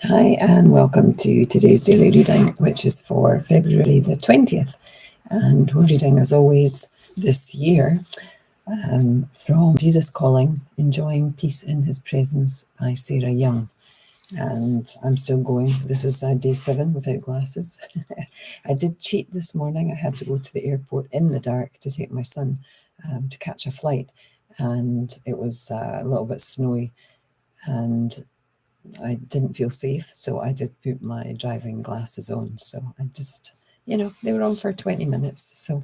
Hi, and welcome to today's daily reading, which is for February the 20th. And we're reading, as always, this year from Jesus Calling, Enjoying Peace in His Presence by Sarah Young. And I'm still going. This is day 7 without glasses. I did cheat this morning. I had to go to the airport in the dark to take my son to catch a flight. And it was a little bit snowy. And I didn't feel safe, so I did put my driving glasses on. So I just, they were on for 20 minutes. So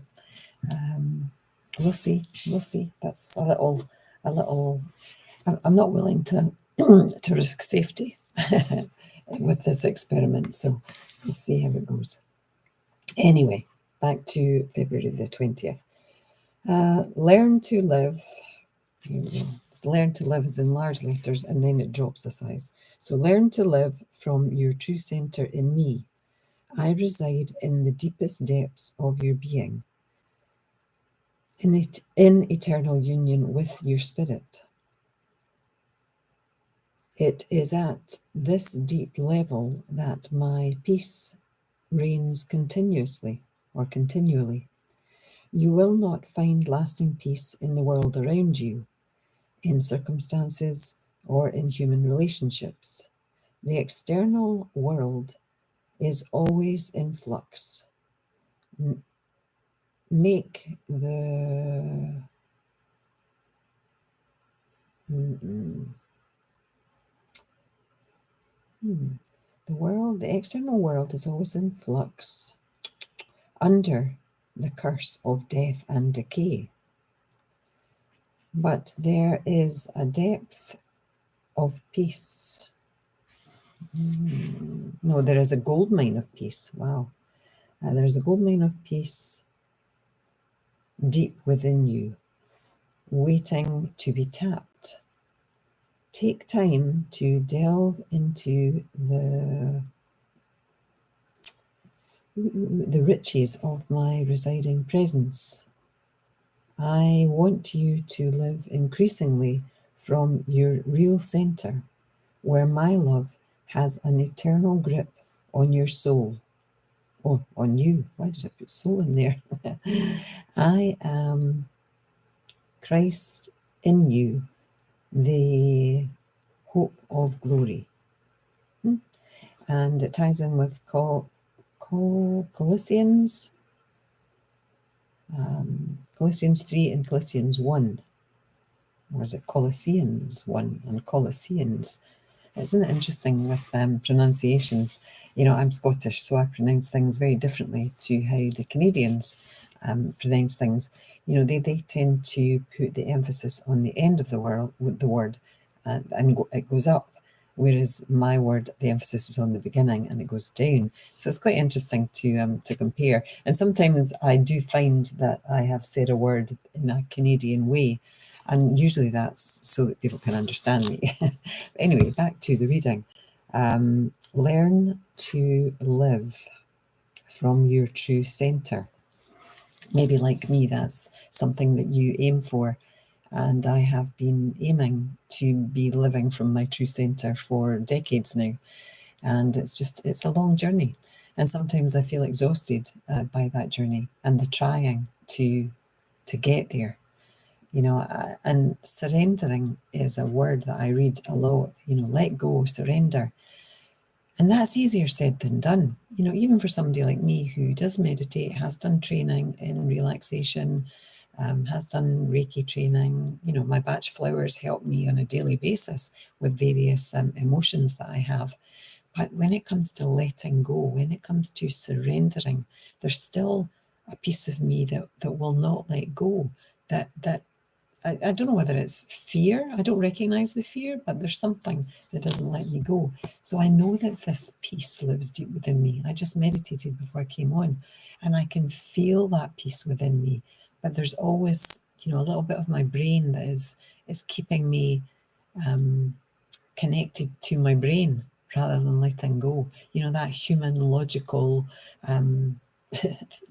we'll see. We'll see. That's a little. I'm not willing to to risk safety with this experiment. So we'll see how it goes. Anyway, back to February the 20th. Learn to live. Here we go. Learn to live is in large letters and then it drops a size. So learn to live from your true center in me. I reside in the deepest depths of your being, in eternal union with your spirit. It is at this deep level that my peace reigns continuously or continually. You will not find lasting peace in the world around you, in circumstances, or in human relationships. The external world is always in flux. Make the the external world is always in flux, under the curse of death and decay. But there is a depth of peace. No, there is a gold mine of peace. Wow. There is a gold mine of peace deep within you, waiting to be tapped. Take time to delve into the riches of my residing presence. I want you to live increasingly from your real center, where my love has an eternal grip on your soul. Oh, on you. Why did I put soul in there? I am Christ in you, the hope of glory. And it ties in with Colossians, Colossians 3 and Colossians 1. Or is it Colossians 1 and Colossians? Isn't it interesting with pronunciations? I'm Scottish, so I pronounce things very differently to how the Canadians pronounce things. They tend to put the emphasis on the end of the word, and it goes up, whereas my word, the emphasis is on the beginning and it goes down. So it's quite interesting to compare. And sometimes I do find that I have said a word in a Canadian way, and usually that's so that people can understand me. Anyway, back to the reading. Learn to live from your true center. Maybe like me, that's something that you aim for. And I have been aiming to be living from my true center for decades now. And it's a long journey. And sometimes I feel exhausted by that journey and the trying to get there. And surrendering is a word that I read a lot, let go, surrender. And that's easier said than done. Even for somebody like me who does meditate, has done training in relaxation, has done Reiki training. My batch flowers help me on a daily basis with various emotions that I have. But when it comes to letting go, when it comes to surrendering, there's still a piece of me that will not let go, that I don't know whether it's fear. I don't recognize the fear, but there's something that doesn't let me go. So I know that this peace lives deep within me. I just meditated before I came on, and I can feel that peace within me. But there's always, a little bit of my brain that is keeping me connected to my brain rather than letting go. That human logical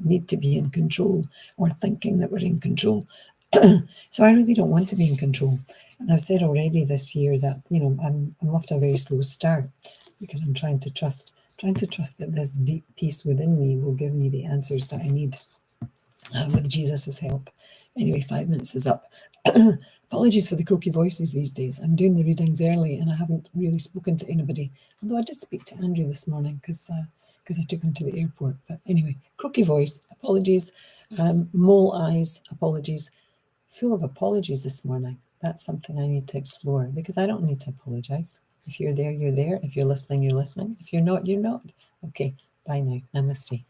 need to be in control, or thinking that we're in control. So I really don't want to be in control. And I've said already this year that, I'm off to a very slow start. because I'm trying to trust that this deep peace within me will give me the answers that I need with Jesus' help. Anyway, 5 minutes is up. Apologies for the croaky voices these days. I'm doing the readings early and I haven't really spoken to anybody. Although I did speak to Andrew this morning because I took him to the airport. But anyway, croaky voice, apologies. Mole eyes, apologies. Full of apologies this morning. That's something I need to explore because I don't need to apologise. If you're there, you're there. If you're listening, you're listening. If you're not, you're not. Okay, bye now. Namaste.